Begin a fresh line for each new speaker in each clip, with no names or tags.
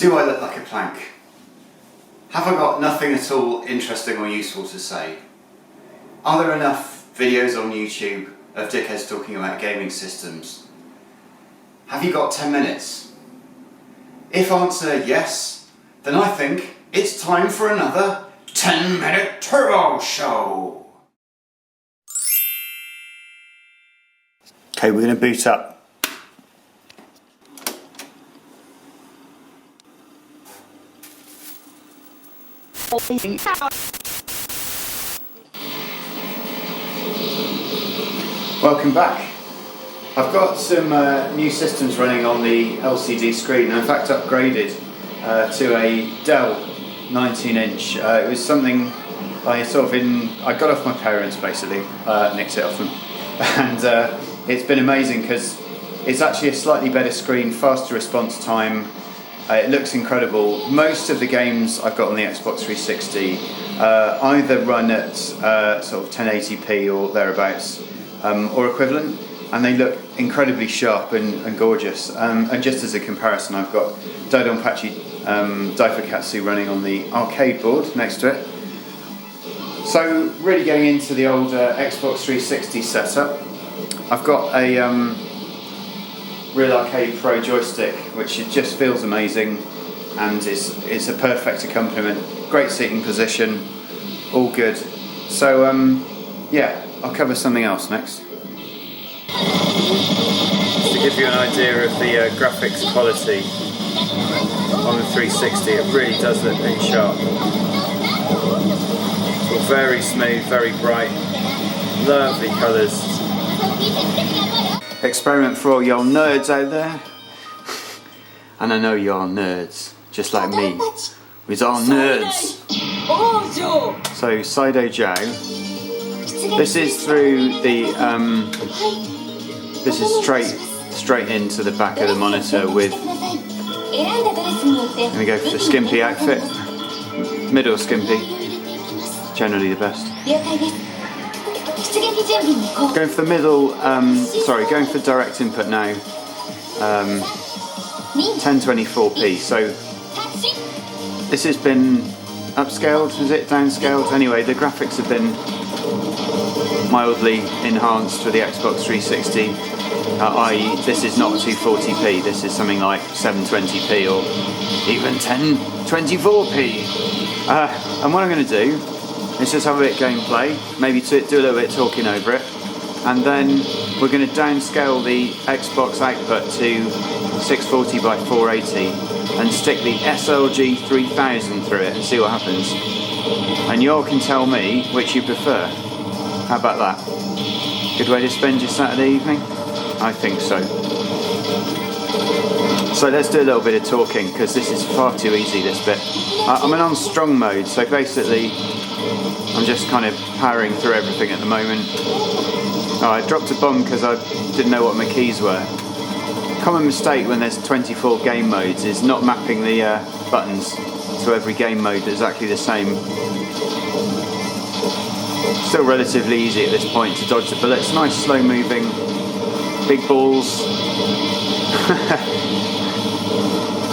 Do I look like a plank? Have I got nothing at all interesting or useful to say? Are there enough videos on YouTube of dickheads talking about gaming systems? Have you got 10 minutes? If answer yes, then I think it's time for another 10-minute turbo show. Okay, we're going to boot up. Welcome back. I've got some new systems running on the LCD screen. I in fact upgraded to a Dell 19-inch. It was something I got off my parents basically, nicked it off them, and it's been amazing because it's actually a slightly better screen, faster response time. It looks incredible. Most of the games I've got on the Xbox 360 either run at sort of 1080p or thereabouts, or equivalent, and they look incredibly sharp and gorgeous. And just as a comparison, I've got Dodonpachi Daifukatsu running on the arcade board next to it. So really getting into the old Xbox 360 setup, I've got a Real Arcade Pro joystick, which it just feels amazing, and it's a perfect accompaniment. Great seating position, all good. So yeah, I'll cover something else next. Just to give you an idea of the graphics quality on the 360, it really does look really sharp. It's all very smooth, very bright, lovely colours. Experiment for all y'all nerds out there. And I know y'all nerds, just like me. We're all nerds. So Saido Jow. This is through the this is straight into the back of the monitor with. Let me go for the skimpy outfit. Middle skimpy. Generally the best. Going for the middle, going for direct input now, 1024p, so this has been upscaled, is it? Downscaled? Anyway, the graphics have been mildly enhanced for the Xbox 360, i.e. this is not 240p, this is something like 720p or even 1024p. And what I'm going to do, let's just have a bit of gameplay, maybe do a little bit of talking over it, and then we're going to downscale the Xbox output to 640 by 480 and stick the SLG 3000 through it and see what happens. And you all can tell me which you prefer. How about that? Good way to spend your Saturday evening? I think so. So let's do a little bit of talking, because this is far too easy, this bit. I'm on strong mode, so basically I'm just kind of powering through everything at the moment. Oh, I dropped a bomb because I didn't know what my keys were. Common mistake when there's 24 game modes is not mapping the buttons to every game mode exactly the same. Still relatively easy at this point to dodge the bullets. Nice slow moving, big balls.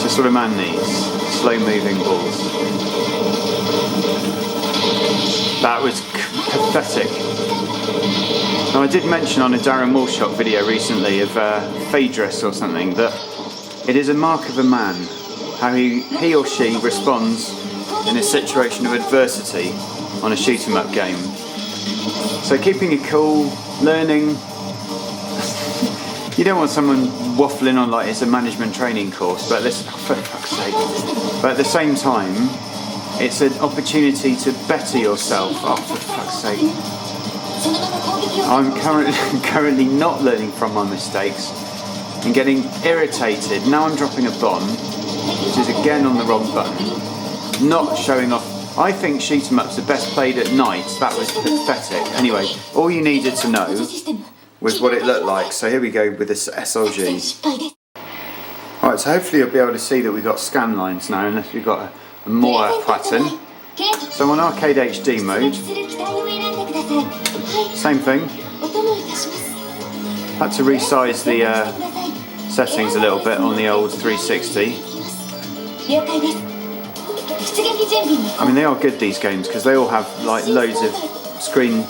Just what a man needs. Slow moving balls. That was pathetic. Now, I did mention on a Darren Walshot video recently of Phaedrus or something that it is a mark of a man how he or she responds in a situation of adversity on a shoot 'em up game. So keeping it cool, learning. You don't want someone waffling on like it's a management training course, but this, for fuck's sake. But at the same time, it's an opportunity to better yourself. Oh, for fuck's sake. I'm currently not learning from my mistakes and getting irritated. Now I'm dropping a bomb, which is again on the wrong button. Not showing off. I think shoot 'em ups are best played at night. That was pathetic. Anyway, all you needed to know was what it looked like. So here we go with this SLG. Alright, so hopefully you'll be able to see that we've got scan lines now, unless we've got a more pattern. So on arcade HD mode, same thing. Had to resize the settings a little bit on the old 360. I mean, they are good, these games, because they all have like loads of screen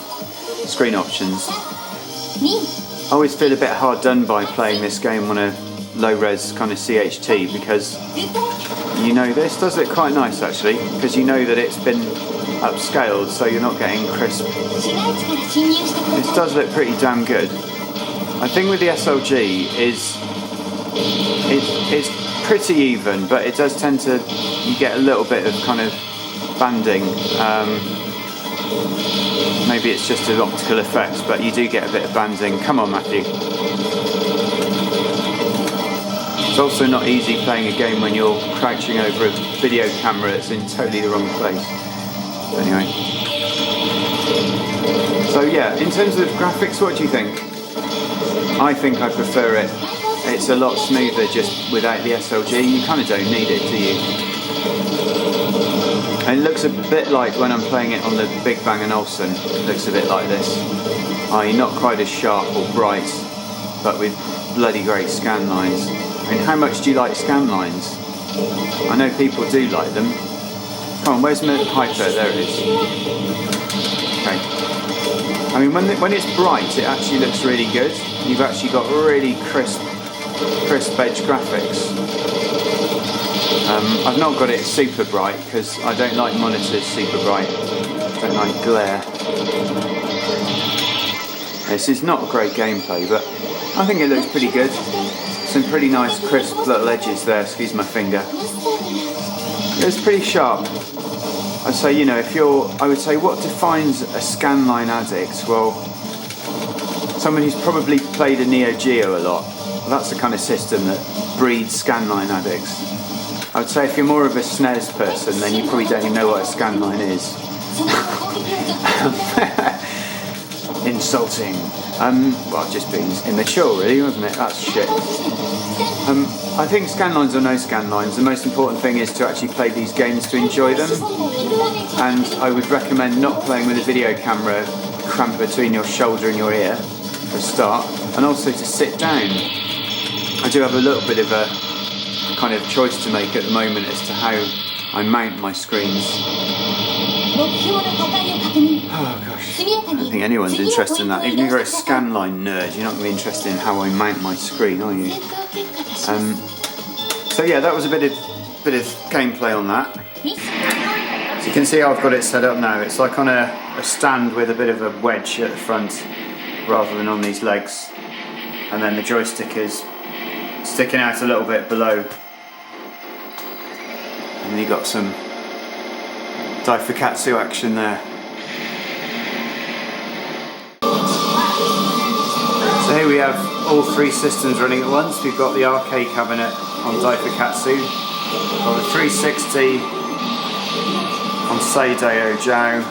options. I always feel a bit hard done by playing this game on a low-res kind of CHT, because you know, this does look quite nice actually, because you know that it's been upscaled, so you're not getting crisp. This does look pretty damn good. I think with the SLG is it's pretty even, but it does tend to, you get a little bit of kind of banding. Maybe it's just an optical effect, but you do get a bit of banding. Come on, Matthew. It's also not easy playing a game when you're crouching over a video camera that's in totally the wrong place. Anyway. So yeah, in terms of graphics, what do you think? I think I prefer it. It's a lot smoother just without the SLG. You kind of don't need it, do you? And it looks a bit like when I'm playing it on the Big Bang & Olufsen. It looks a bit like this. Not quite as sharp or bright, but with bloody great scan lines. I mean, how much do you like scan lines? I know people do like them. Come on, where's my hyper? There it is. Okay. I mean, when it's bright, it actually looks really good. You've actually got really crisp edge graphics. I've not got it super bright because I don't like monitors super bright. I don't like glare. This is not great gameplay, but I think it looks pretty good. Some pretty nice crisp little edges there, excuse my finger. It's pretty sharp. I'd say, you know, I would say what defines a scanline addict? Well, someone who's probably played a Neo Geo a lot. Well, that's the kind of system that breeds scanline addicts. I would say if you're more of a SNES person, then you probably don't even know what a scanline is. Insulting. Well, just being immature, really, wasn't it? That's shit. I think scanlines or no scanlines, the most important thing is to actually play these games to enjoy them. And I would recommend not playing with a video camera cramped between your shoulder and your ear, for a start, and also to sit down. I do have a little bit of a kind of choice to make at the moment as to how I mount my screens. Oh gosh, I don't think anyone's interested in that. Even if you're a scanline nerd, you're not going to be interested in how I mount my screen, are you? So yeah, that was a bit of gameplay on that. So you can see how I've got it set up now. It's like on a stand with a bit of a wedge at the front rather than on these legs. And then the joystick is sticking out a little bit below. And you got some Daifukatsu action there. So here we have all three systems running at once. We've got the arcade cabinet on Daifukatsu, got the 360 on Seideo Jiao,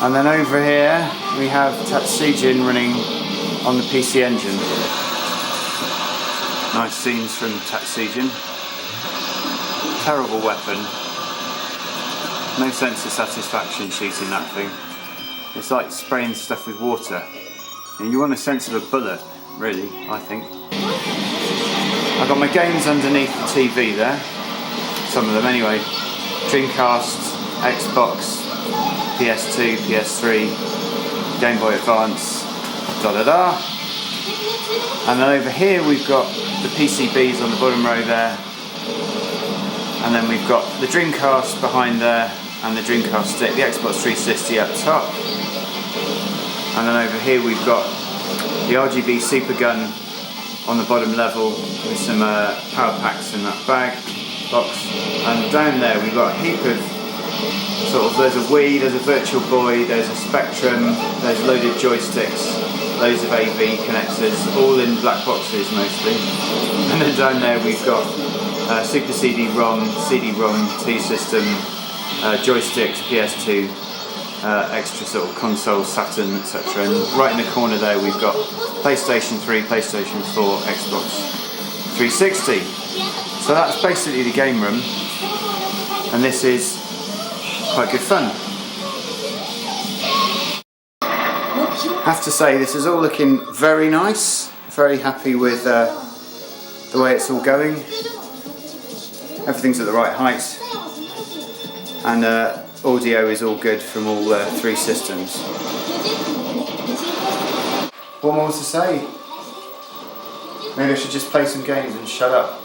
and then over here we have Tatsujin running on the PC Engine. Nice scenes from Tatsujin. Terrible weapon. No sense of satisfaction shooting that thing. It's like spraying stuff with water. And you want a sense of a bullet, really, I think. I've got my games underneath the TV there. Some of them anyway. Dreamcast, Xbox, PS2, PS3, Game Boy Advance, da-da-da. And then over here we've got the PCBs on the bottom row there. And then we've got the Dreamcast behind there and the Dreamcast stick, the Xbox 360 up top. And then over here we've got the RGB Supergun on the bottom level with some power packs in that box. And down there we've got a heap of there's a Wii, there's a Virtual Boy, there's a Spectrum, there's loaded joysticks, loads of AV connectors, all in black boxes mostly. And then down there we've got Super CD-ROM, CD-ROM 2 system, joysticks, PS2, extra sort of console, Saturn, etc. And right in the corner there we've got PlayStation 3, PlayStation 4, Xbox 360. So that's basically the game room, and this is quite good fun. I have to say this is all looking very nice, very happy with the way it's all going. Everything's at the right height, and audio is all good from all three systems. What more to say? Maybe I should just play some games and shut up.